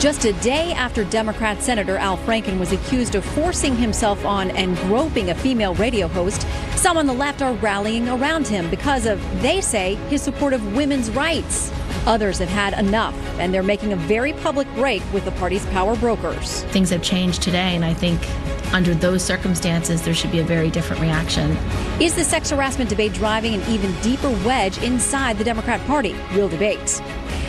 Just a day after Democrat Senator Al Franken was accused of forcing himself on and groping a female radio host, some on the left are rallying around him because of, they say, his support of women's rights. Others have had enough, and they're making a very public break with the party's power brokers. Things have changed today, and I think under those circumstances, there should be a very different reaction. Is the sex harassment debate driving an even deeper wedge inside the Democrat Party? We'll debate.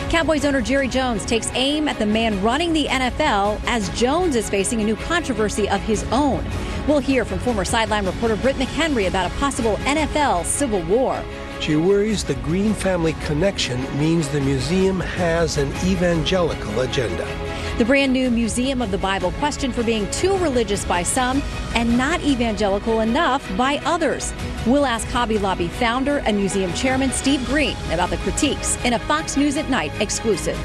Cowboys owner Jerry Jones takes aim at the man running the NFL as Jones is facing a new controversy of his own. We'll hear from former sideline reporter Britt McHenry about a possible NFL civil war. She worries the Green family connection means the museum has an evangelical agenda. The brand new Museum of the Bible questioned for being too religious by some and not evangelical enough by others. We'll ask Hobby Lobby founder and museum chairman Steve Green about the critiques in a Fox News at Night exclusive.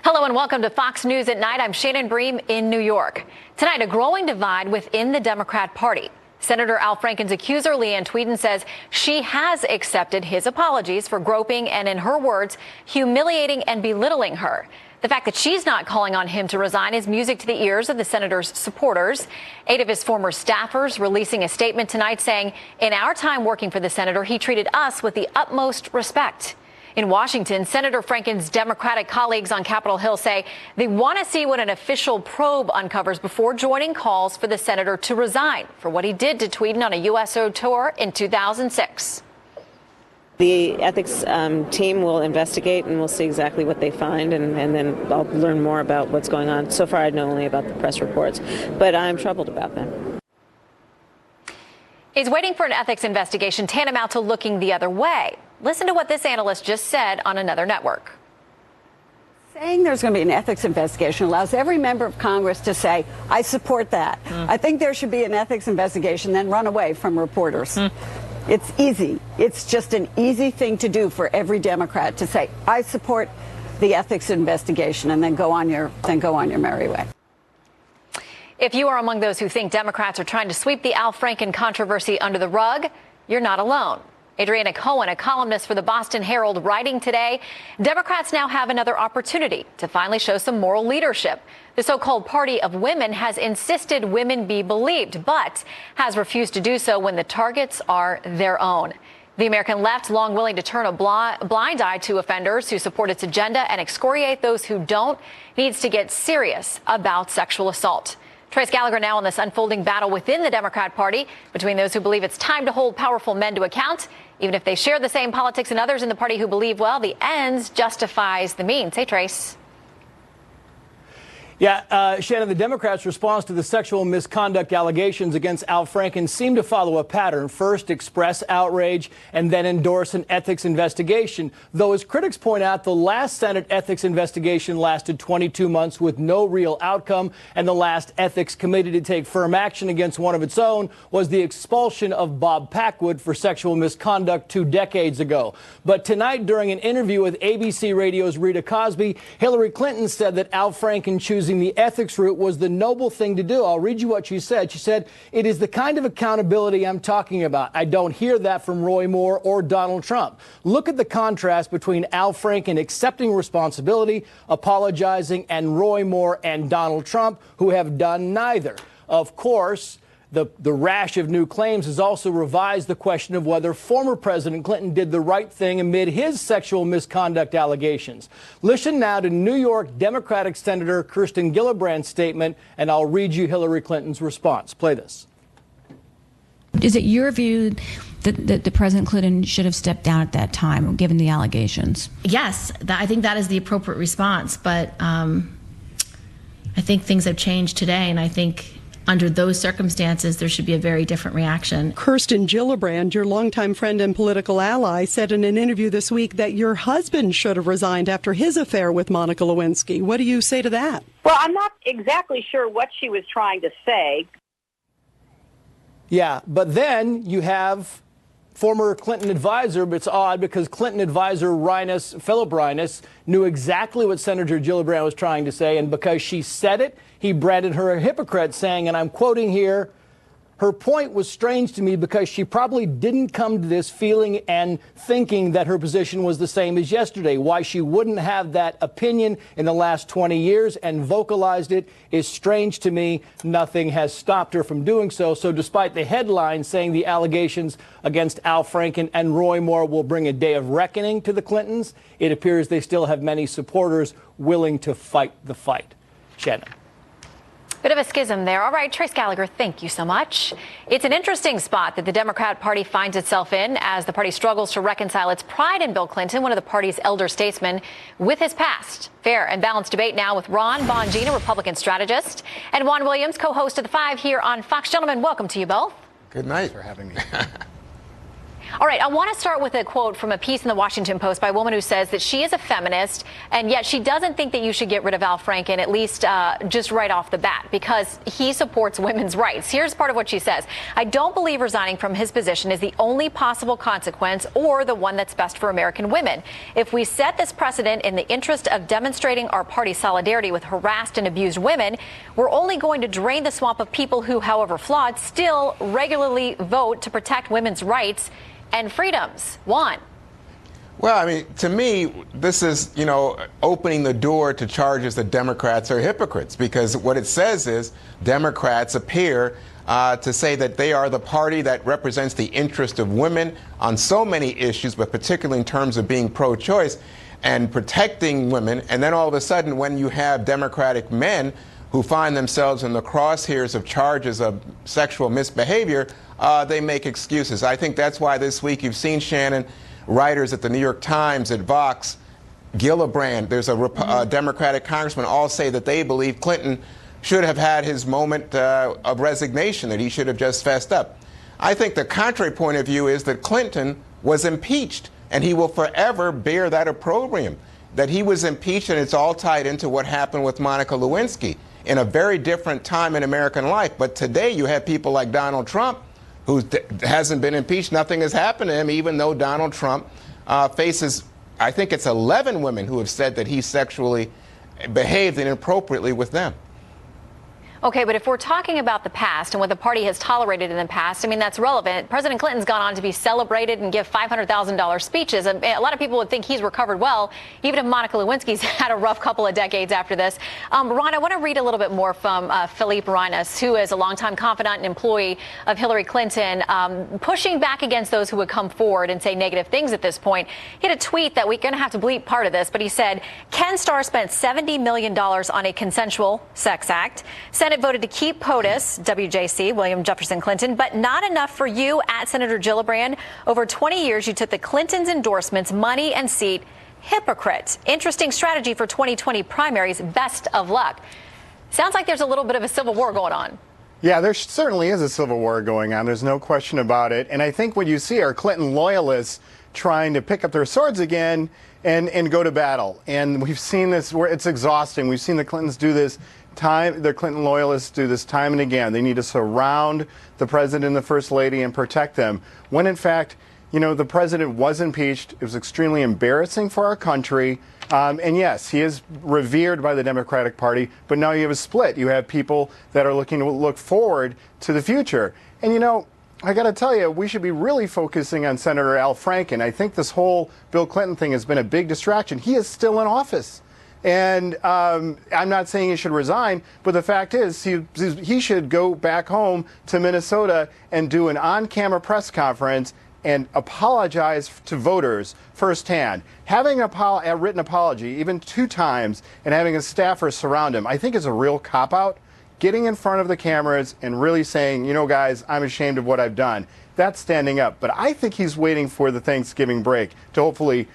Hello and welcome to Fox News at Night. I'm Shannon Bream in New York. Tonight, a growing divide within the Democrat Party. Senator Al Franken's accuser, Leanne Tweeden, says she has accepted his apologies for groping and, in her words, humiliating and belittling her. The fact that she's not calling on him to resign is music to the ears of the senator's supporters. 8 of his former staffers releasing a statement tonight saying, in our time working for the senator, he treated us with the utmost respect. In Washington, Senator Franken's Democratic colleagues on Capitol Hill say they want to see what an official probe uncovers before joining calls for the senator to resign for what he did to Tweeden on a USO tour in 2006. The ethics team will investigate and we'll see exactly what they find and then I'll learn more about what's going on. So far I know only about the press reports, but I'm troubled about them. Is waiting for an ethics investigation tantamount to looking the other way? Listen to what this analyst just said on another network. Saying there's going to be an ethics investigation allows every member of Congress to say, I support that. I think there should be an ethics investigation, then run away from reporters. It's easy. It's just an easy thing to do for every Democrat to say, I support the ethics investigation, and then go on your merry way. If you are among those who think Democrats are trying to sweep the Al Franken controversy under the rug, you're not alone. Adriana Cohen, a columnist for the Boston Herald, writing today, Democrats now have another opportunity to finally show some moral leadership. The so-called Party of Women has insisted women be believed, but has refused to do so when the targets are their own. The American left, long willing to turn a blind eye to offenders who support its agenda and excoriate those who don't, needs to get serious about sexual assault. Trace Gallagher now on this unfolding battle within the Democrat Party between those who believe it's time to hold powerful men to account, even if they share the same politics, and others in the party who believe, well, the ends justifies the means. Hey, Trace. Yeah, Shannon, the Democrats' response to the sexual misconduct allegations against Al Franken seemed to follow a pattern. First, express outrage and then endorse an ethics investigation. Though, as critics point out, the last Senate ethics investigation lasted 22 months with no real outcome, and the last ethics committee to take firm action against one of its own was the expulsion of Bob Packwood for sexual misconduct 2 decades ago. But tonight, during an interview with ABC Radio's Rita Cosby, Hillary Clinton said that Al Franken choosing the ethics route was the noble thing to do. I'll read you what she said. She said, it is the kind of accountability I'm talking about. I don't hear that from Roy Moore or Donald Trump. Look at the contrast between Al Franken accepting responsibility, apologizing, and Roy Moore and Donald Trump, who have done neither. Of course, the rash of new claims has also revised the question of whether former President Clinton did the right thing amid his sexual misconduct allegations. Listen now to New York Democratic Senator Kirsten Gillibrand's statement, and I'll read you Hillary Clinton's response. Play this. Is it your view that President Clinton should have stepped down at that time, given the allegations? Yes, I think that is the appropriate response. But I think things have changed today, and I think under those circumstances, there should be a very different reaction. Kirsten Gillibrand, your longtime friend and political ally, said in an interview this week that your husband should have resigned after his affair with Monica Lewinsky. What do you say to that? Well, I'm not exactly sure what she was trying to say. Yeah, but then you have former Clinton advisor, but it's odd because Clinton advisor Philip Reines knew exactly what Senator Gillibrand was trying to say, and because she said it, he branded her a hypocrite, saying, and I'm quoting here, her point was strange to me because she probably didn't come to this feeling and thinking that her position was the same as yesterday. Why she wouldn't have that opinion in the last 20 years and vocalized it is strange to me. Nothing has stopped her from doing so. So despite the headline saying the allegations against Al Franken and Roy Moore will bring a day of reckoning to the Clintons, it appears they still have many supporters willing to fight the fight. Shannon. Bit of a schism there. All right, Trace Gallagher, thank you so much. It's an interesting spot that the Democrat Party finds itself in as the party struggles to reconcile its pride in Bill Clinton, one of the party's elder statesmen, with his past. Fair and balanced debate now with Ron Bongino, Republican strategist, and Juan Williams, co-host of The Five here on Fox. Gentlemen, welcome to you both. Good night. Thanks for having me. All right, I want to start with a quote from a piece in the Washington Post by a woman who says that she is a feminist, and yet she doesn't think that you should get rid of Al Franken, at least just right off the bat, because he supports women's rights. Here's part of what she says. I don't believe resigning from his position is the only possible consequence or the one that's best for American women. If we set this precedent in the interest of demonstrating our party's solidarity with harassed and abused women, we're only going to drain the swamp of people who, however flawed, still regularly vote to protect women's rights and freedoms. Juan. Well, I mean, to me, this is, opening the door to charges that Democrats are hypocrites, because what it says is Democrats appear to say that they are the party that represents the interest of women on so many issues, but particularly in terms of being pro-choice and protecting women. And then all of a sudden, when you have Democratic men who find themselves in the crosshairs of charges of sexual misbehavior, they make excuses. I think that's why this week you've seen, Shannon, writers at the New York Times, at Vox, Gillibrand, there's a Democratic congressman, all say that they believe Clinton should have had his moment of resignation, that he should have just fessed up. I think the contrary point of view is that Clinton was impeached, and he will forever bear that opprobrium, that he was impeached, and it's all tied into what happened with Monica Lewinsky in a very different time in American life. But today you have people like Donald Trump, who hasn't been impeached. Nothing has happened to him, even though Donald Trump faces, I think it's 11 women who have said that he sexually behaved inappropriately with them. Okay, but if we're talking about the past and what the party has tolerated in the past, I mean, that's relevant. President Clinton's gone on to be celebrated and give $500,000 speeches. And a lot of people would think he's recovered well, even if Monica Lewinsky's had a rough couple of decades after this. Ron, I want to read a little bit more from Philippe Reines, who is a longtime confidant and employee of Hillary Clinton, pushing back against those who would come forward and say negative things at this point. He had a tweet that we're going to have to bleep part of this, but he said, Ken Starr spent $70 million on a consensual sex act. Senate voted to keep POTUS, WJC, William Jefferson Clinton, but not enough for you at Senator Gillibrand. Over 20 years, you took the Clintons' endorsements, money, and seat. Hypocrite. Interesting strategy for 2020 primaries. Best of luck. Sounds like there's a little bit of a civil war going on. Yeah, there certainly is a civil war going on. There's no question about it. And I think what you see are Clinton loyalists trying to pick up their swords again and go to battle. And we've seen this where it's exhausting. We've seen the Clintons do this the Clinton loyalists do this time and again. They need to surround the president and the first lady and protect them. When in fact, the president was impeached. It was extremely embarrassing for our country. And yes, he is revered by the Democratic Party, but now you have a split. You have people that are looking to look forward to the future. And I got to tell you, we should be really focusing on Senator Al Franken. I think this whole Bill Clinton thing has been a big distraction. He is still in office. And I'm not saying he should resign, but the fact is he should go back home to Minnesota and do an on-camera press conference and apologize to voters firsthand. Having a written apology, even 2 times, and having a staffer surround him, I think is a real cop-out. Getting in front of the cameras and really saying, guys, I'm ashamed of what I've done. That's standing up. But I think he's waiting for the Thanksgiving break to hopefully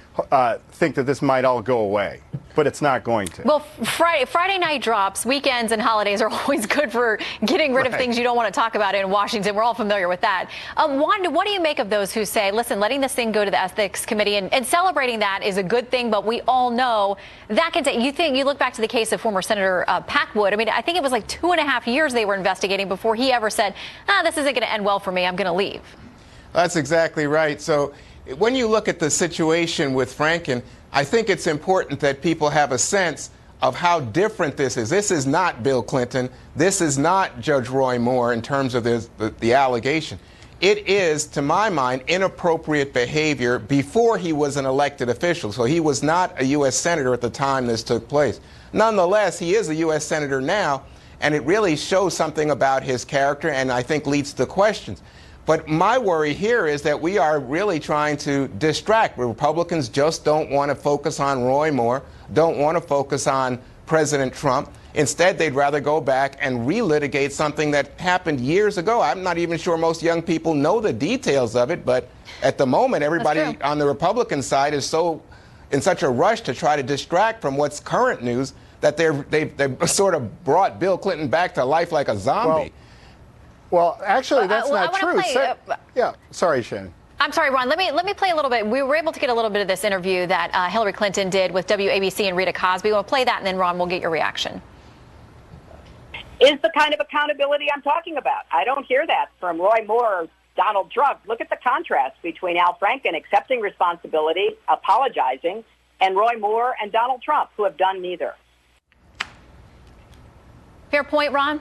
think that this might all go away. But it's not going to. Well, Friday night drops, weekends and holidays are always good for getting rid of things you don't want to talk about in Washington. We're all familiar with that. Wanda, what do you make of those who say, listen, letting this thing go to the Ethics Committee and celebrating that is a good thing, but we all know that can take, you look back to the case of former Senator Packwood. I mean, I think it was like 2.5 years they were investigating before he ever said, this isn't going to end well for me. I'm going to leave. That's exactly right. So when you look at the situation with Franken, I think it's important that people have a sense of how different this is. This is not Bill Clinton. This is not Judge Roy Moore in terms of the allegation. It is, to my mind, inappropriate behavior before he was an elected official. So he was not a U.S. Senator at the time this took place. Nonetheless, he is a U.S. Senator now, and it really shows something about his character and I think leads to questions. But my worry here is that we are really trying to distract. Republicans just don't want to focus on Roy Moore, don't want to focus on President Trump. Instead, they'd rather go back and relitigate something that happened years ago. I'm not even sure most young people know the details of it, but at the moment, everybody on the Republican side is in such a rush to try to distract from what's current news that they've sort of brought Bill Clinton back to life like a zombie. Well, actually, that's not true. Yeah, sorry, Shannon. I'm sorry, Ron. Let me play a little bit. We were able to get a little bit of this interview that Hillary Clinton did with WABC and Rita Cosby. We'll play that, and then, Ron, we'll get your reaction. Is the kind of accountability I'm talking about. I don't hear that from Roy Moore or Donald Trump. Look at the contrast between Al Franken accepting responsibility, apologizing, and Roy Moore and Donald Trump, who have done neither. Fair point, Ron?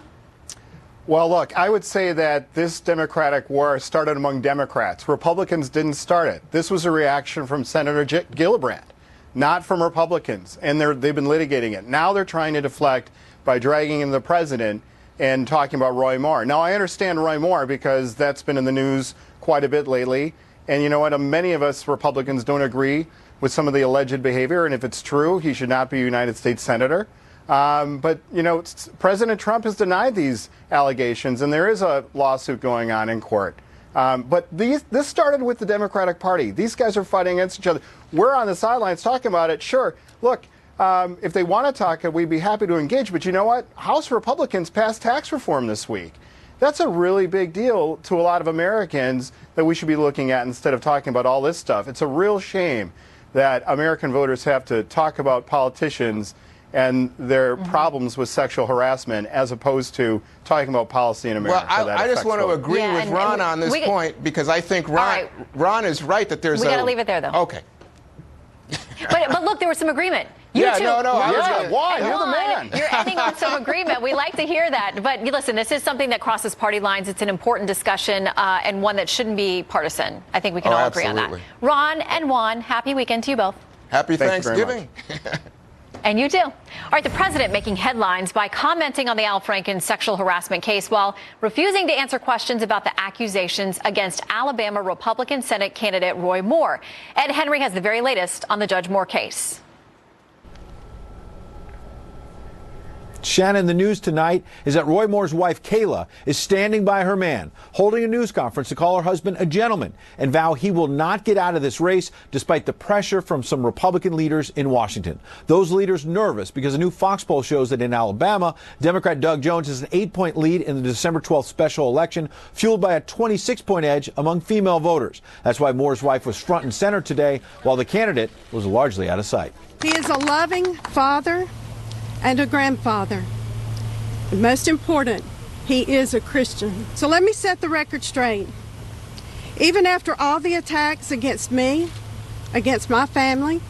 Well, look, I would say that this Democratic war started among Democrats. Republicans didn't start it. This was a reaction from Senator Gillibrand, not from Republicans, and they've been litigating it. Now they're trying to deflect by dragging in the president and talking about Roy Moore. Now, I understand Roy Moore because that's been in the news quite a bit lately. And you know what? Many of us Republicans don't agree with some of the alleged behavior. And if it's true, he should not be a United States Senator. But, you know, President Trump has denied these allegations, and there is a lawsuit going on in court. But this started with the Democratic Party. These guys are fighting against each other. We're on the sidelines talking about it. Sure, look, if they want to talk, we'd be happy to engage. But you know what? House Republicans passed tax reform this week. That's a really big deal to a lot of Americans that we should be looking at instead of talking about all this stuff. It's a real shame that American voters have to talk about politicians and their problems with sexual harassment as opposed to talking about policy in America. Well, I just want to agree with Ron on this point because I think Ron is right that there's we got to leave it there, though. Okay. But look, there was some agreement. No, Juan, you're the man. You're ending on some agreement. We like to hear that. But listen, this is something that crosses party lines. It's an important discussion and one that shouldn't be partisan. I think we can all agree on that. Ron and Juan, happy weekend to you both. Happy Thanksgiving. And you too. All right, the president making headlines by commenting on the Al Franken sexual harassment case while refusing to answer questions about the accusations against Alabama Republican Senate candidate Roy Moore. Ed Henry has the very latest on the Judge Moore case. Shannon, the news tonight is that Roy Moore's wife, Kayla, is standing by her man, holding a news conference to call her husband a gentleman and vow he will not get out of this race despite the pressure from some Republican leaders in Washington. Those leaders nervous because a new Fox poll shows that in Alabama, Democrat Doug Jones has an 8-point lead in the December 12th special election, fueled by a 26-point edge among female voters. That's why Moore's wife was front and center today, while the candidate was largely out of sight. He is a loving father and a grandfather. And most important, he is a Christian. So let me set the record straight. Even after all the attacks against me, against my family,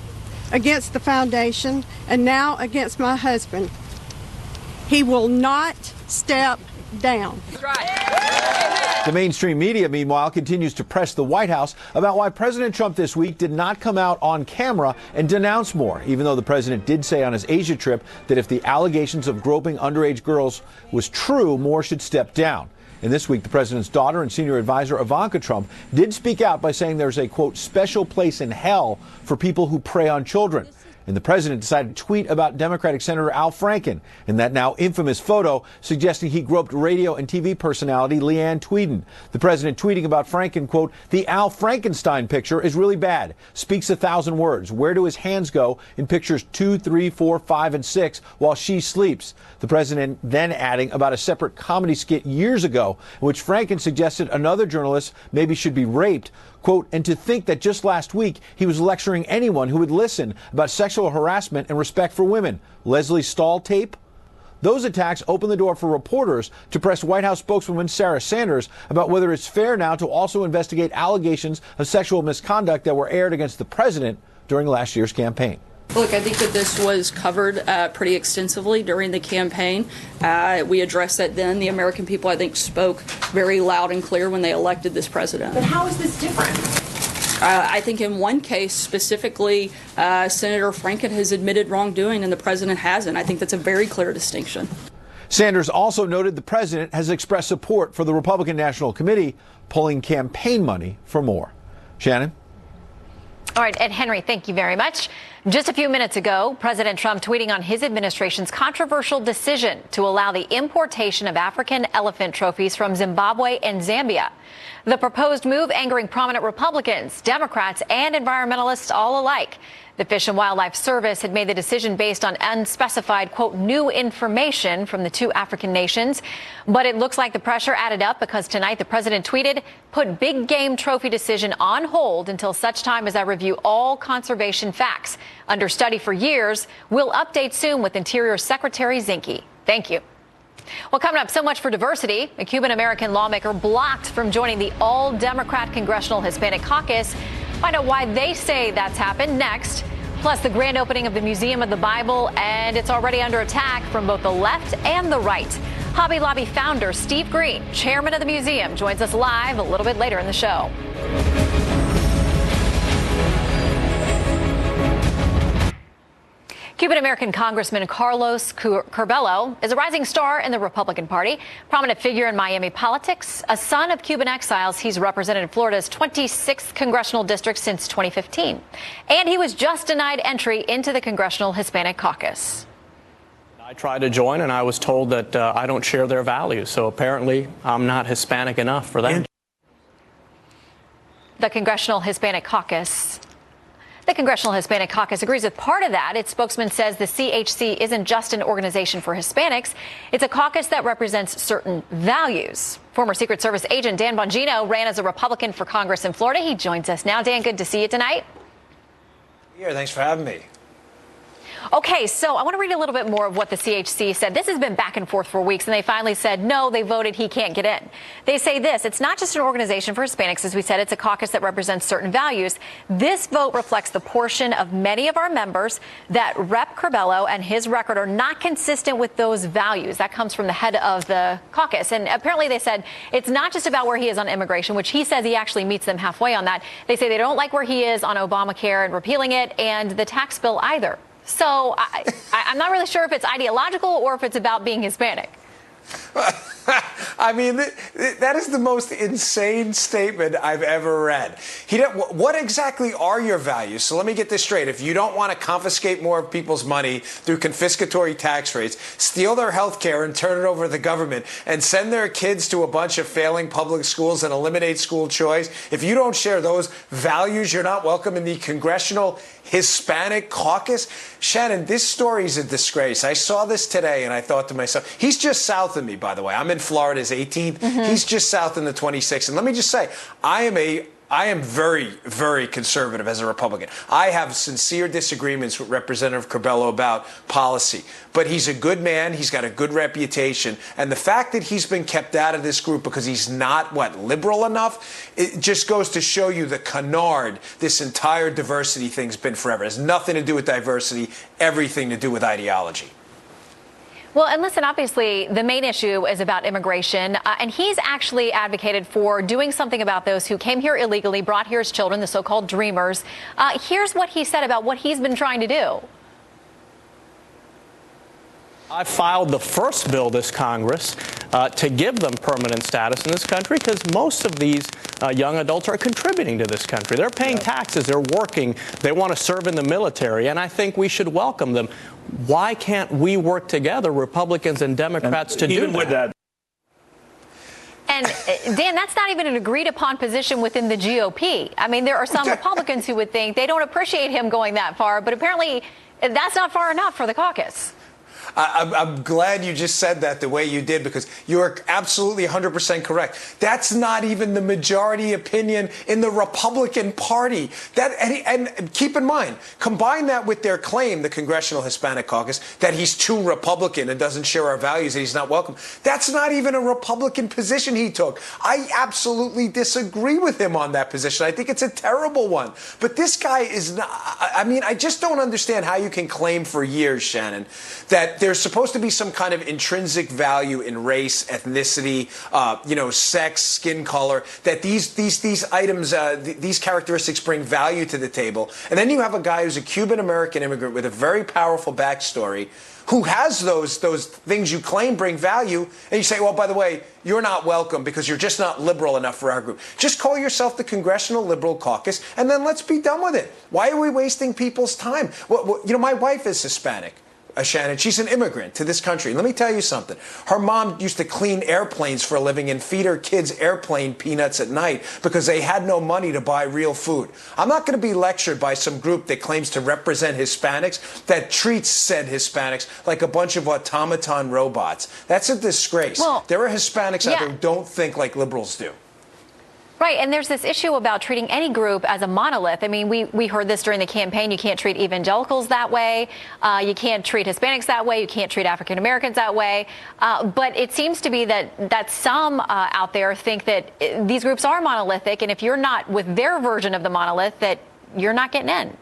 against the foundation, and now against my husband, he will not step down. That's right. The mainstream media, meanwhile, continues to press the White House about why President Trump this week did not come out on camera and denounce Moore, even though the president did say on his Asia trip that if the allegations of groping underage girls was true, Moore should step down. And this week, the president's daughter and senior advisor Ivanka Trump did speak out by saying there's a, quote, special place in hell for people who prey on children. And the president decided to tweet about Democratic Senator Al Franken in that now infamous photo suggesting he groped radio and TV personality Leanne Tweeden. The president tweeting about Franken, quote, the Al Frankenstein picture is really bad. Speaks 1,000 words. Where do his hands go in pictures 2, 3, 4, 5, and 6 while she sleeps? The president then adding about a separate comedy skit years ago in which Franken suggested another journalist maybe should be raped. Quote, and to think that just last week he was lecturing anyone who would listen about sexual harassment and respect for women. Leslie Stahl tape? Those attacks opened the door for reporters to press White House spokeswoman Sarah Sanders about whether it's fair now to also investigate allegations of sexual misconduct that were aired against the president during last year's campaign. Look, I think that this was covered pretty extensively during the campaign. We addressed that then. The American people, I think, spoke very loud and clear when they elected this president. But how is this different? I think in one case specifically, Senator Franken has admitted wrongdoing and the president hasn't. I think that's a very clear distinction. Sanders also noted the president has expressed support for the Republican National Committee pulling campaign money for more. Shannon? All right, Ed Henry, thank you very much. Just a few minutes ago, President Trump tweeting on his administration's controversial decision to allow the importation of African elephant trophies from Zimbabwe and Zambia. The proposed move angering prominent Republicans, Democrats, and environmentalists all alike. The Fish and Wildlife Service had made the decision based on unspecified, quote, new information from the two African nations. But it looks like the pressure added up because tonight the president tweeted, put big game trophy decision on hold until such time as I review all conservation facts. Under study for years. We'll update soon with Interior Secretary Zinke. Thank you. Well, coming up, so much for diversity. A Cuban-American lawmaker blocked from joining the all-Democrat Congressional Hispanic Caucus. Find out why they say that's happened next. Plus, the grand opening of the Museum of the Bible, and it's already under attack from both the left and the right. Hobby Lobby founder Steve Green, chairman of the museum, joins us live a little bit later in the show. Cuban-American Congressman Carlos Curbelo is a rising star in the Republican Party, prominent figure in Miami politics, a son of Cuban exiles. He's represented Florida's 26th congressional district since 2015, and he was just denied entry into the Congressional Hispanic Caucus. I tried to join, and I was told that I don't share their values, so apparently I'm not Hispanic enough for that. The Congressional Hispanic Caucus agrees with part of that. Its spokesman says the CHC isn't just an organization for Hispanics. It's a caucus that represents certain values. Former Secret Service agent Dan Bongino ran as a Republican for Congress in Florida. He joins us now. Dan, good to see you tonight. Here, thanks for having me. Okay, so I want to read a little bit more of what the CHC said. This has been back and forth for weeks, and they finally said, no, they voted he can't get in. They say this, it's not just an organization for Hispanics, as we said, it's a caucus that represents certain values. This vote reflects the portion of many of our members that Rep. Curbelo and his record are not consistent with those values. That comes from the head of the caucus. And apparently they said it's not just about where he is on immigration, which he says he actually meets them halfway on that. They say they don't like where he is on Obamacare and repealing it, and the tax bill either. So I'm not really sure if it's ideological or if it's about being Hispanic. I mean, that is the most insane statement I've ever read. What exactly are your values? So let me get this straight. If you don't want to confiscate more of people's money through confiscatory tax rates, steal their health care and turn it over to the government, and send their kids to a bunch of failing public schools and eliminate school choice, if you don't share those values, you're not welcome in the Congressional Hispanic Caucus? Shannon, this story is a disgrace. I saw this today and I thought to myself, he's just south of me, by the way. I'm in Florida's 18th. Mm-hmm. He's just south in the 26th. And let me just say, I am very, very conservative as a Republican. I have sincere disagreements with Representative Curbelo about policy. But he's a good man. He's got a good reputation. And the fact that he's been kept out of this group because he's not, liberal enough, it just goes to show you the canard this entire diversity thing's been forever. It has nothing to do with diversity, everything to do with ideology. Well, and listen, obviously, the main issue is about immigration, and he's actually advocated for doing something about those who came here illegally, brought here as children, the so-called dreamers. Here's what he said about what he's been trying to do. I filed the first bill this Congress to give them permanent status in this country because most of these young adults are contributing to this country. They're paying taxes, they're working, they want to serve in the military, and I think we should welcome them. Why can't we work together, Republicans and Democrats, to do that? And Dan, that's not even an agreed upon position within the GOP. I mean, there are some Republicans who would think they don't appreciate him going that far, but apparently that's not far enough for the caucus. I'm glad you just said that the way you did, because you are absolutely 100% correct. That's not even the majority opinion in the Republican Party. And keep in mind, combine that with their claim, the Congressional Hispanic Caucus, that he's too Republican and doesn't share our values, and he's not welcome. That's not even a Republican position he took. I absolutely disagree with him on that position. I think it's a terrible one. But this guy is not, I mean, I just don't understand how you can claim for years, Shannon, that there's supposed to be some kind of intrinsic value in race, ethnicity, sex, skin color, that these items, these characteristics bring value to the table. And then you have a guy who's a Cuban-American immigrant with a very powerful backstory who has those things you claim bring value, and you say, well, by the way, you're not welcome because you're just not liberal enough for our group. Just call yourself the Congressional Liberal Caucus, and then let's be done with it. Why are we wasting people's time? Well, my wife is Hispanic. Shannon, she's an immigrant to this country. Let me tell you something. Her mom used to clean airplanes for a living and feed her kids airplane peanuts at night because they had no money to buy real food. I'm not going to be lectured by some group that claims to represent Hispanics that treats said Hispanics like a bunch of automaton robots. That's a disgrace. Well, there are Hispanics out there who don't think like liberals do. Right, and there's this issue about treating any group as a monolith. I mean, we heard this during the campaign. You can't treat evangelicals that way. You can't treat Hispanics that way. You can't treat African Americans that way. But it seems to be that some out there think that these groups are monolithic, and if you're not with their version of the monolith, that you're not getting in.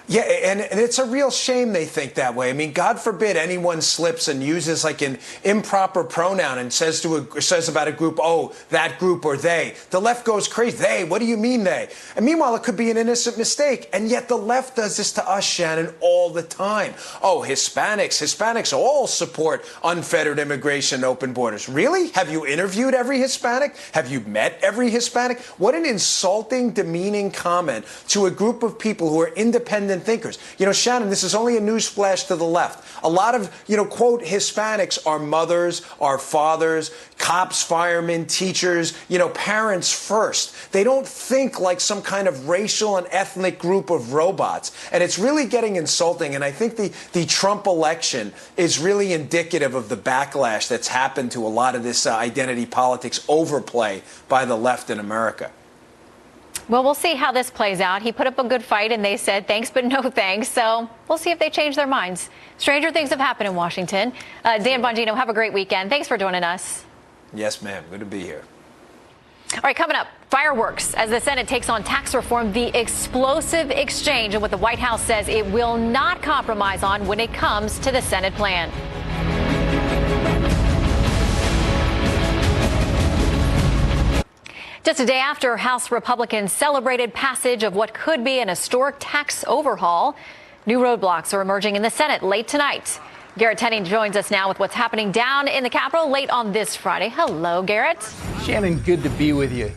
Yeah, and it's a real shame they think that way. I mean, God forbid anyone slips and uses like an improper pronoun and says about a group, oh, that group or they. The left goes crazy. They, what do you mean they? And meanwhile, it could be an innocent mistake. And yet the left does this to us, Shannon, all the time. Oh, Hispanics all support unfettered immigration, open borders. Really? Have you interviewed every Hispanic? Have you met every Hispanic? What an insulting, demeaning comment to a group of people who are independent thinkers. Shannon, this is only a newsflash to the left. A lot of, quote, Hispanics are mothers, are fathers, cops, firemen, teachers, parents first. They don't think like some kind of racial and ethnic group of robots. And it's really getting insulting. And I think the Trump election is really indicative of the backlash that's happened to a lot of this identity politics overplay by the left in America. Well, we'll see how this plays out. He put up a good fight, and they said thanks, but no thanks. So we'll see if they change their minds. Stranger things have happened in Washington. Dan Bongino, have a great weekend. Thanks for joining us. Yes, ma'am. Good to be here. All right, coming up, fireworks as the Senate takes on tax reform, the explosive exchange, and what the White House says it will not compromise on when it comes to the Senate plan. Just a day after House Republicans celebrated passage of what could be an historic tax overhaul, new roadblocks are emerging in the Senate late tonight. Garrett Tenning joins us now with what's happening down in the Capitol late on this Friday. Hello, Garrett. Shannon, good to be with you.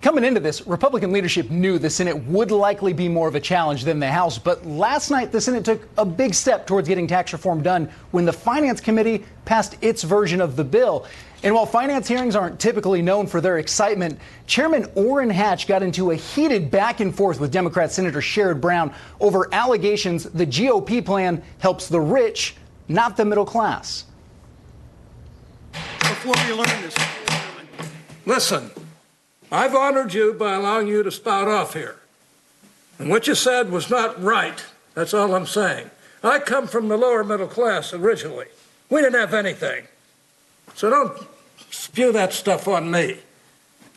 Coming into this, Republican leadership knew the Senate would likely be more of a challenge than the House. But last night, the Senate took a big step towards getting tax reform done when the Finance Committee passed its version of the bill. And while finance hearings aren't typically known for their excitement, Chairman Orrin Hatch got into a heated back and forth with Democrat Senator Sherrod Brown over allegations the GOP plan helps the rich, not the middle class. Before you learn this, listen, I've honored you by allowing you to spout off here. And what you said was not right. That's all I'm saying. I come from the lower middle class originally. We didn't have anything. So don't spew that stuff on me.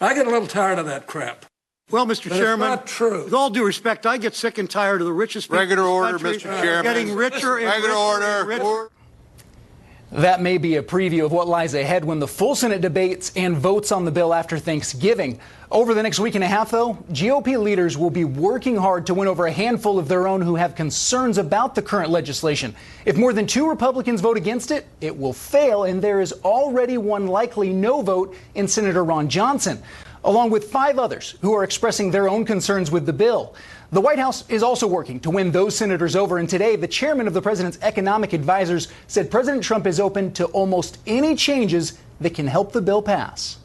I get a little tired of that crap. Well, Mr. Chairman, it's not true. With all due respect, I get sick and tired of the richest people Regular order, in this country Mr. Chairman. getting richer and Regular richer order. and richer. That may be a preview of what lies ahead when the full Senate debates and votes on the bill after Thanksgiving. Over the next week and a half, though, GOP leaders will be working hard to win over a handful of their own who have concerns about the current legislation. If more than 2 Republicans vote against it, it will fail, and there is already one likely no vote in Senator Ron Johnson, along with 5 others who are expressing their own concerns with the bill. The White House is also working to win those senators over, and today the chairman of the president's economic advisors said President Trump is open to almost any changes that can help the bill pass.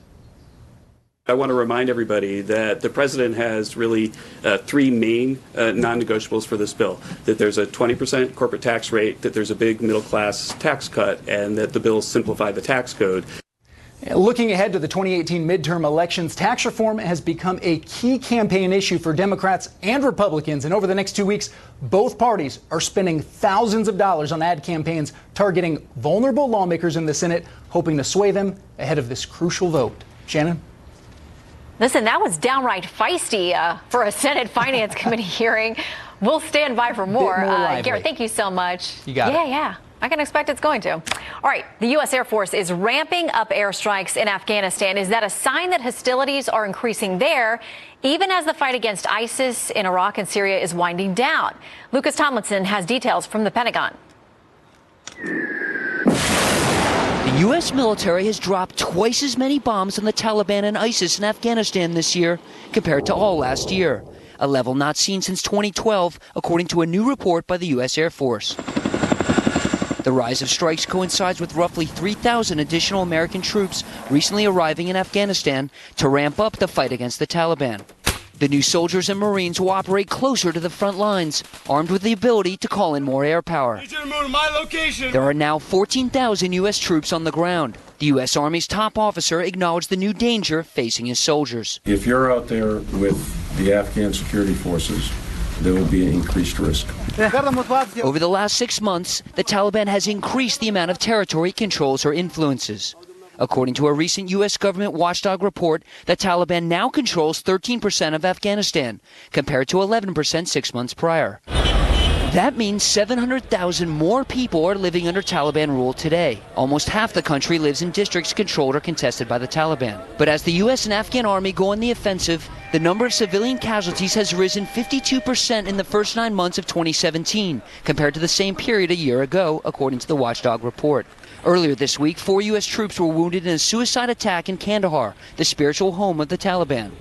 I want to remind everybody that the president has really three main non-negotiables for this bill. That there's a 20% corporate tax rate, that there's a big middle-class tax cut, and that the bill simplify the tax code. Looking ahead to the 2018 midterm elections, tax reform has become a key campaign issue for Democrats and Republicans. And over the next 2 weeks, both parties are spending thousands of dollars on ad campaigns targeting vulnerable lawmakers in the Senate, hoping to sway them ahead of this crucial vote. Shannon? Listen, that was downright feisty for a Senate Finance Committee hearing. We'll stand by for more. Garrett, thank you so much. You got it. Yeah. I can expect it's going to. All right. The U.S. Air Force is ramping up airstrikes in Afghanistan. Is that a sign that hostilities are increasing there, even as the fight against ISIS in Iraq and Syria is winding down? Lucas Tomlinson has details from the Pentagon. The U.S. military has dropped twice as many bombs on the Taliban and ISIS in Afghanistan this year compared to all last year, a level not seen since 2012, according to a new report by the U.S. Air Force. The rise of strikes coincides with roughly 3,000 additional American troops recently arriving in Afghanistan to ramp up the fight against the Taliban. The new soldiers and Marines will operate closer to the front lines, armed with the ability to call in more air power. There are now 14,000 U.S. troops on the ground. The U.S. Army's top officer acknowledged the new danger facing his soldiers. If you're out there with the Afghan security forces, there will be an increased risk. Over the last 6 months, the Taliban has increased the amount of territory it controls or influences. According to a recent U.S. government watchdog report, the Taliban now controls 13% of Afghanistan, compared to 11% 6 months prior. That means 700,000 more people are living under Taliban rule today. Almost half the country lives in districts controlled or contested by the Taliban. But as the U.S. and Afghan army go on the offensive, the number of civilian casualties has risen 52% in the first 9 months of 2017, compared to the same period a year ago, according to the watchdog report. Earlier this week, 4 U.S. troops were wounded in a suicide attack in Kandahar, the spiritual home of the Taliban.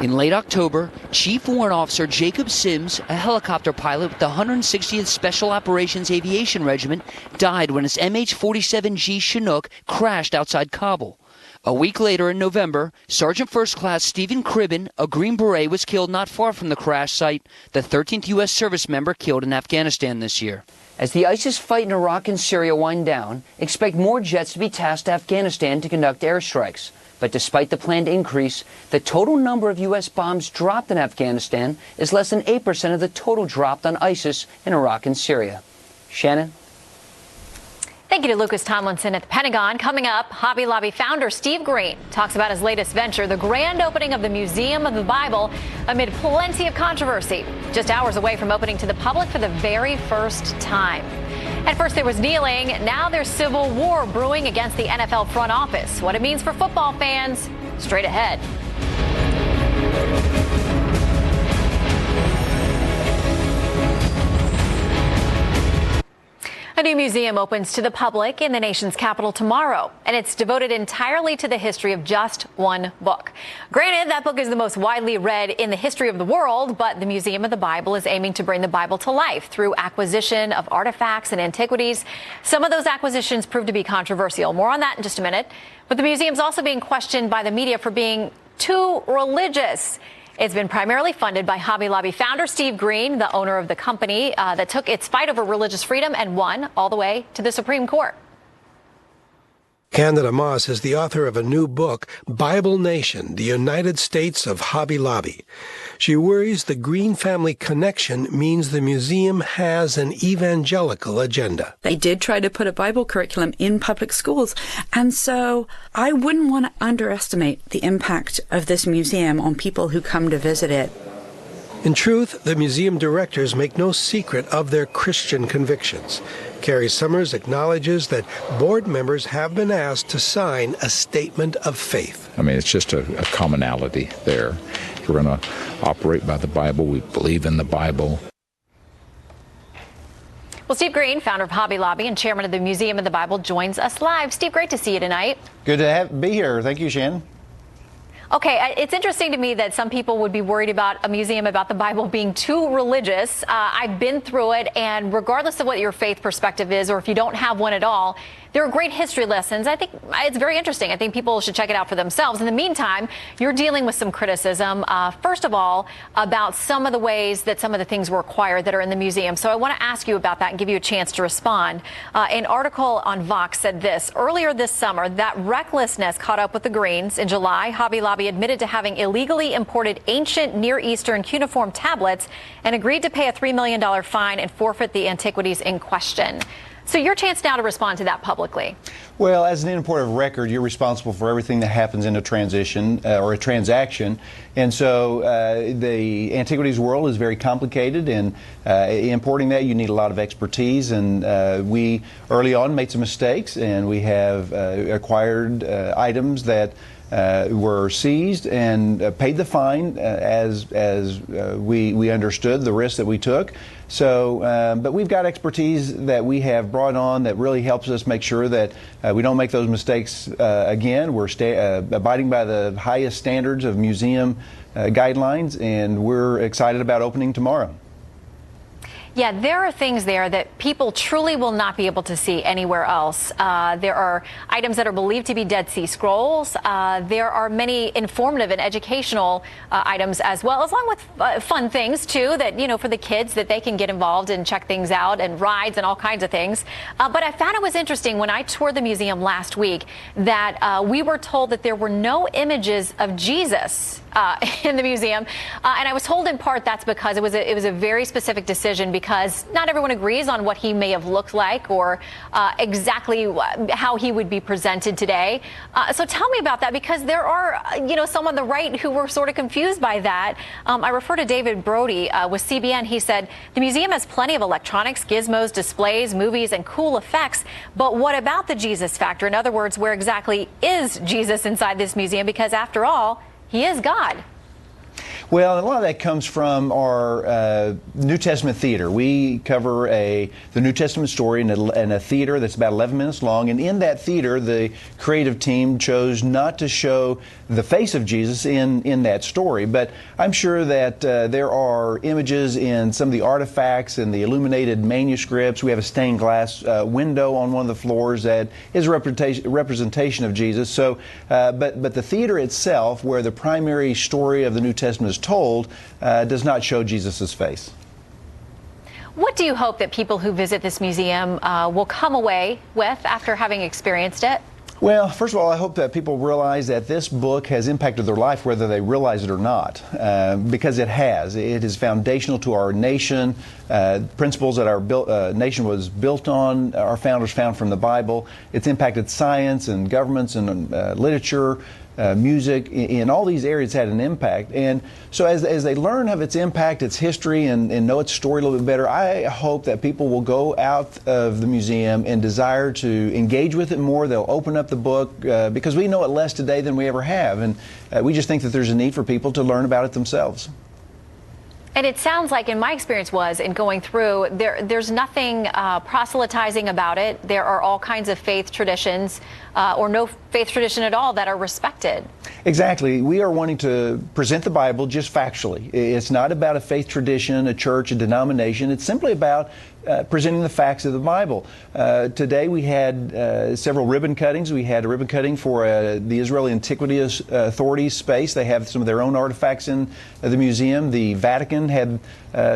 In late October, Chief Warrant Officer Jacob Sims, a helicopter pilot with the 160th Special Operations Aviation Regiment, died when his MH-47G Chinook crashed outside Kabul. A week later in November, Sergeant First Class Stephen Cribben, a Green Beret, was killed not far from the crash site, the 13th U.S. service member killed in Afghanistan this year. As the ISIS fight in Iraq and Syria wind down, expect more jets to be tasked to Afghanistan to conduct airstrikes. But despite the planned increase, the total number of U.S. bombs dropped in Afghanistan is less than 8% of the total dropped on ISIS in Iraq and Syria. Shannon? Thank you to Lucas Tomlinson at the Pentagon. Coming up, Hobby Lobby founder Steve Green talks about his latest venture, the grand opening of the Museum of the Bible, amid plenty of controversy. Just hours away from opening to the public for the very first time. At first there was kneeling, now there's civil war brewing against the NFL front office. What it means for football fans, straight ahead. A new museum opens to the public in the nation's capital tomorrow, and it's devoted entirely to the history of just one book. Granted, that book is the most widely read in the history of the world, but the Museum of the Bible is aiming to bring the Bible to life through acquisition of artifacts and antiquities. Some of those acquisitions proved to be controversial. More on that in just a minute. But the museum's also being questioned by the media for being too religious. It's been primarily funded by Hobby Lobby founder Steve Green, the owner of the company that took its fight over religious freedom and won all the way to the Supreme Court. Candida Moss is the author of a new book, Bible Nation, the United States of Hobby Lobby. She worries the Green family connection means the museum has an evangelical agenda. They did try to put a Bible curriculum in public schools, and so I wouldn't want to underestimate the impact of this museum on people who come to visit it. In truth, the museum directors make no secret of their Christian convictions. Carrie Summers acknowledges that board members have been asked to sign a statement of faith. I mean, it's just a commonality there. We're going to operate by the Bible. We believe in the Bible. Well, Steve Green, founder of Hobby Lobby and chairman of the Museum of the Bible, joins us live. Steve, great to see you tonight. Good to be here. Thank you, Shannon. Okay, it's interesting to me that some people would be worried about a museum about the Bible being too religious. I've been through it, and regardless of what your faith perspective is, or if you don't have one at all, There are great history lessons. I think it's very interesting. I think people should check it out for themselves. In the meantime, you're dealing with some criticism, first of all, about some of the ways that some of the things were acquired that are in the museum. So I want to ask you about that and give you a chance to respond. An article on Vox said this: earlier this summer, that recklessness caught up with the Greens. In July, Hobby Lobby admitted to having illegally imported ancient Near Eastern cuneiform tablets and agreed to pay a $3 million fine and forfeit the antiquities in question. So your chance now to respond to that publicly. Well, as an importer of record, you're responsible for everything that happens in a transition or a transaction. And so the antiquities world is very complicated, and importing that, you need a lot of expertise. And we early on made some mistakes, and we have acquired items that were seized and paid the fine as we understood the risk that we took. So, but we've got expertise that we have brought on that really helps us make sure that we don't make those mistakes again. We're abiding by the highest standards of museum guidelines, and we're excited about opening tomorrow. Yeah, there are things there that people truly will not be able to see anywhere else. There are items that are believed to be Dead Sea Scrolls. There are many informative and educational items as well, along with fun things, too, that, you know, for the kids that they can get involved and check things out and rides and all kinds of things. But I found it was interesting when I toured the museum last week that we were told that there were no images of Jesus in the museum. And I was told in part that's because it was a very specific decision, because not everyone agrees on what he may have looked like or exactly how he would be presented today. So tell me about that, because there are, you know, some on the right who were sort of confused by that. I refer to David Brody with CBN. He said, the museum has plenty of electronics, gizmos, displays, movies, and cool effects. But what about the Jesus factor? In other words, where exactly is Jesus inside this museum? Because after all, he is God. Well, a lot of that comes from our New Testament theater. We cover the New Testament story in a theater that's about 11 minutes long. And in that theater, the creative team chose not to show the face of Jesus in that story. But I'm sure that there are images in some of the artifacts and the illuminated manuscripts. We have a stained glass window on one of the floors that is a representation of Jesus. So, but the theater itself, where the primary story of the New Testament is told, does not show Jesus' face. What do you hope that people who visit this museum will come away with after having experienced it? Well, first of all, I hope that people realize that this book has impacted their life whether they realize it or not, because it has. It is foundational to our nation. Principles that our nation was built on, our founders found from the Bible. It's impacted science and governments and literature, music. In all these areas, had an impact. And so as they learn of its impact, its history, and know its story a little bit better, I hope that people will go out of the museum and desire to engage with it more. They'll open up the book because we know it less today than we ever have. And we just think that there's a need for people to learn about it themselves. And it sounds like, in my experience was, in going through, there's nothing proselytizing about it. There are all kinds of faith traditions, or no faith tradition at all, that are respected. Exactly. We are wanting to present the Bible just factually. It's not about a faith tradition, a church, a denomination. It's simply about presenting the facts of the Bible. Today we had several ribbon cuttings. We had a ribbon cutting for the Israeli Antiquities Authority space. They have some of their own artifacts in the museum. The Vatican had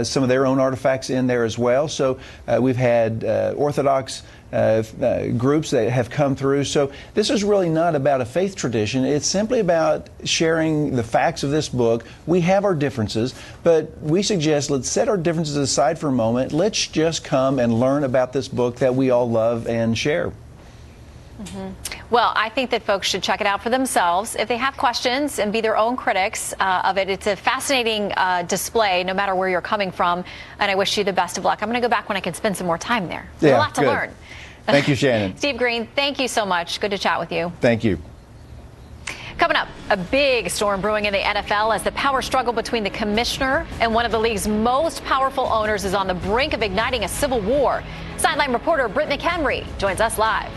some of their own artifacts in there as well. So we've had Orthodox groups that have come through. So this is really not about a faith tradition. It's simply about sharing the facts of this book. We have our differences, but we suggest let's set our differences aside for a moment. Let's just come and learn about this book that we all love and share. Well, I think that folks should check it out for themselves if they have questions and be their own critics of it. It's a fascinating display, no matter where you're coming from, and I wish you the best of luck. I'm going to go back when I can spend some more time there. There's a lot to learn. Thank you, Shannon. Steve Green, thank you so much. Good to chat with you. Thank you. Coming up, a big storm brewing in the NFL as the power struggle between the commissioner and one of the league's most powerful owners is on the brink of igniting a civil war. Sideline reporter Britt McHenry joins us live.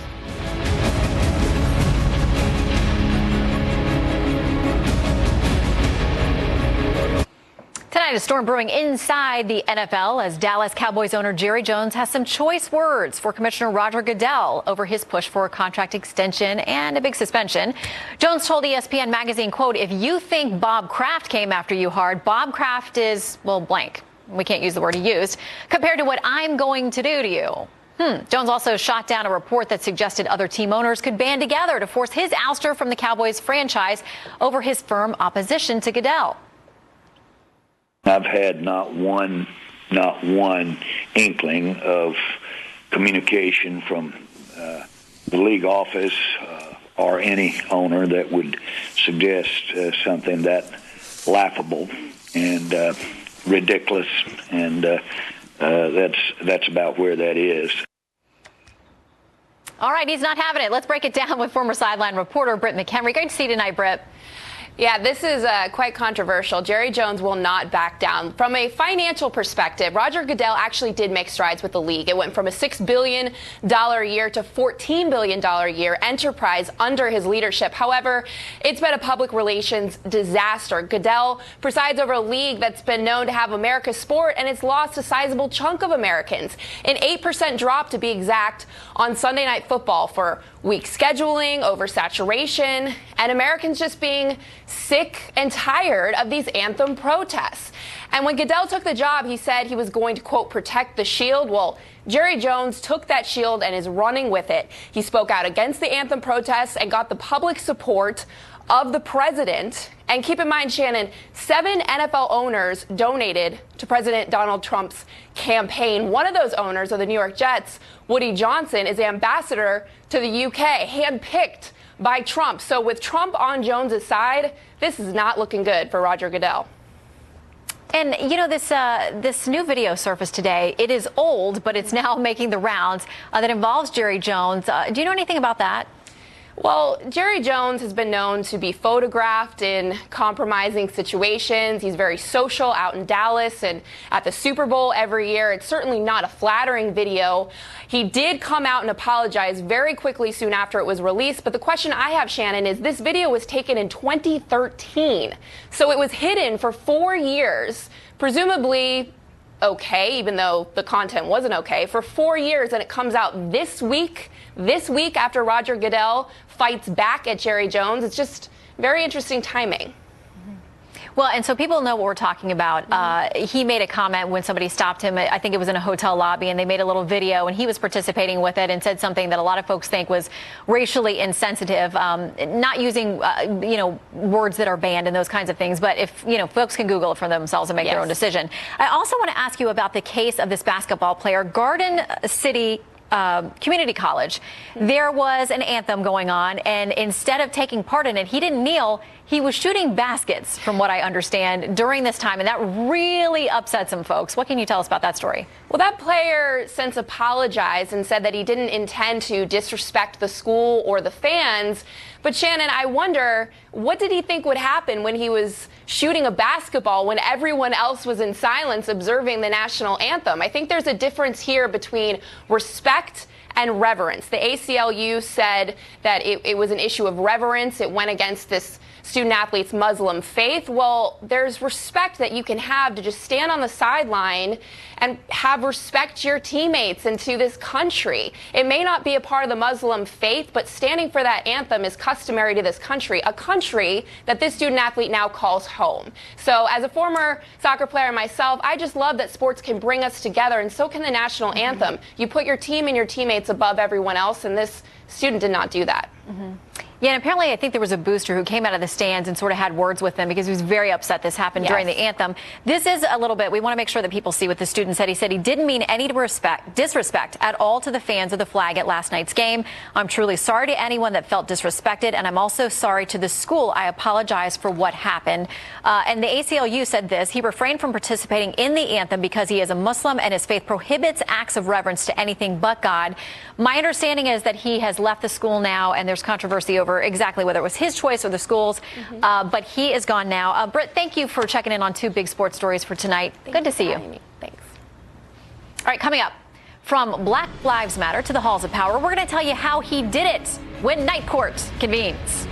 Tonight Tonight, a storm brewing inside the NFL as Dallas Cowboys owner Jerry Jones has some choice words for Commissioner Roger Goodell over his push for a contract extension and a big suspension. Jones told ESPN magazine, quote, "If you think Bob Kraft came after you hard, Bob Kraft is, well, blank." We can't use the word he used, compared to what I'm going to do to you. Jones also shot down a report that suggested other team owners could band together to force his ouster from the Cowboys franchise over his firm opposition to Goodell. I've had not one inkling of communication from the league office or any owner that would suggest something that laughable and ridiculous, and that's about where that is. All right, he's not having it. Let's break it down with former sideline reporter Britt McHenry. Great to see you tonight, Britt. Yeah, this is quite controversial. Jerry Jones will not back down. From a financial perspective, Roger Goodell actually did make strides with the league. It went from a $6 billion a year to $14 billion a year enterprise under his leadership. However, it's been a public relations disaster. Goodell presides over a league that's been known to have America's sport, and it's lost a sizable chunk of Americans. An 8% drop, to be exact, on Sunday Night Football for weak scheduling, oversaturation, and Americans just being sick and tired of these anthem protests. And when Goodell took the job, he said he was going to, quote, protect the shield. Well, Jerry Jones took that shield and is running with it. He spoke out against the anthem protests and got the public support of the president. And keep in mind, Shannon, 7 NFL owners donated to President Donald Trump's campaign. One of those owners of the New York Jets, Woody Johnson, is ambassador to the UK, handpicked by Trump. So with Trump on Jones's side, this is not looking good for Roger Goodell. And, you know, this new video surfaced today. It is old, but it's now making the rounds that involves Jerry Jones. Do you know anything about that? Well, Jerry Jones has been known to be photographed in compromising situations. He's very social out in Dallas and at the Super Bowl every year. It's certainly not a flattering video. He did come out and apologize very quickly soon after it was released. But the question I have, Shannon, is this video was taken in 2013. So it was hidden for 4 years, presumably okay, even though the content wasn't okay, for 4 years, and it comes out this week after Roger Goodell fights back at Jerry Jones. It's just very interesting timing. Well, and so people know what we're talking about. He made a comment when somebody stopped him. I think it was in a hotel lobby, and they made a little video, and he was participating with it and said something that a lot of folks think was racially insensitive, not using, words that are banned and those kinds of things. But if, folks can Google it for themselves and make their own decision. I also want to ask you about the case of this basketball player, Garden City Community College. There was an anthem going on, and instead of taking part in it, he didn't kneel. He was shooting baskets, from what I understand, during this time, and that really upset some folks. What can you tell us about that story? Well, that player since apologized and said that he didn't intend to disrespect the school or the fans. But Shannon, I wonder, what did he think would happen when he was shooting a basketball when everyone else was in silence observing the national anthem? I think there's a difference here between respect and reverence. The ACLU said that it was an issue of reverence. It went against this student athlete's Muslim faith. Well, there's respect that you can have to just stand on the sideline and have respect to your teammates and to this country. It may not be a part of the Muslim faith, but standing for that anthem is customary to this country, a country that this student athlete now calls home. So as a former soccer player myself, I just love that sports can bring us together, and so can the national anthem. You put your team and your teammates above everyone else, and this student did not do that. Yeah, and apparently I think there was a booster who came out of the stands and sort of had words with them because he was very upset this happened during the anthem. This is a little bit, we want to make sure that people see what the student said. He said he didn't mean any disrespect at all to the fans of the flag at last night's game. I'm truly sorry to anyone that felt disrespected, and I'm also sorry to the school. I apologize for what happened. And the ACLU said this: he refrained from participating in the anthem because he is a Muslim and his faith prohibits acts of reverence to anything but God. My understanding is that he has left the school now, and there's controversy over exactly whether it was his choice or the school's, but he is gone now. Britt, thank you for checking in on 2 big sports stories for tonight. Good to see you. Thanks. All right, coming up, from Black Lives Matter to the halls of power, we're going to tell you how he did it when night court convenes.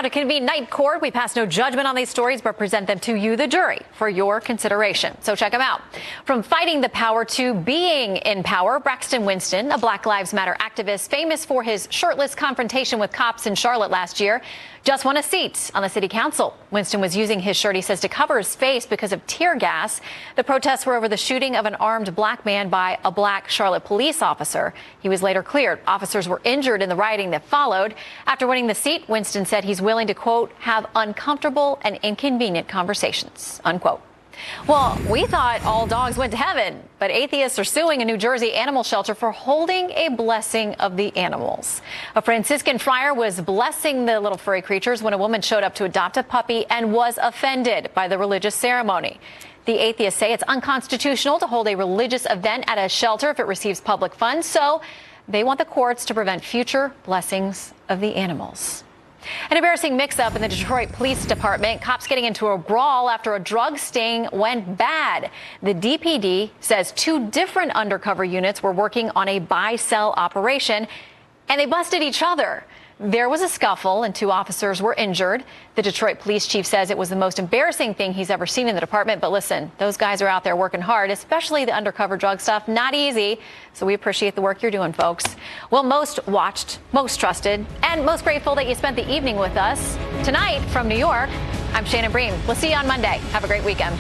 to convene night court. We pass no judgment on these stories, but present them to you, the jury, for your consideration. So check them out. From fighting the power to being in power, Braxton Winston, a Black Lives Matter activist famous for his shirtless confrontation with cops in Charlotte last year, just won a seat on the city council. Winston was using his shirt, he says, to cover his face because of tear gas. The protests were over the shooting of an armed black man by a black Charlotte police officer. He was later cleared. Officers were injured in the rioting that followed. After winning the seat, Winston said he's willing to, quote, have uncomfortable and inconvenient conversations, unquote. Well, we thought all dogs went to heaven, but atheists are suing a New Jersey animal shelter for holding a blessing of the animals. A Franciscan friar was blessing the little furry creatures when a woman showed up to adopt a puppy and was offended by the religious ceremony. The atheists say it's unconstitutional to hold a religious event at a shelter if it receives public funds, so they want the courts to prevent future blessings of the animals. An embarrassing mix-up in the Detroit Police Department. Cops getting into a brawl after a drug sting went bad. The DPD says 2 different undercover units were working on a buy-sell operation, and they busted each other. There was a scuffle and 2 officers were injured. The Detroit police chief says it was the most embarrassing thing he's ever seen in the department. But listen, those guys are out there working hard, especially the undercover drug stuff. Not easy. So we appreciate the work you're doing, folks. Well, most watched, most trusted, and most grateful that you spent the evening with us. Tonight from New York, I'm Shannon Bream. We'll see you on Monday. Have a great weekend.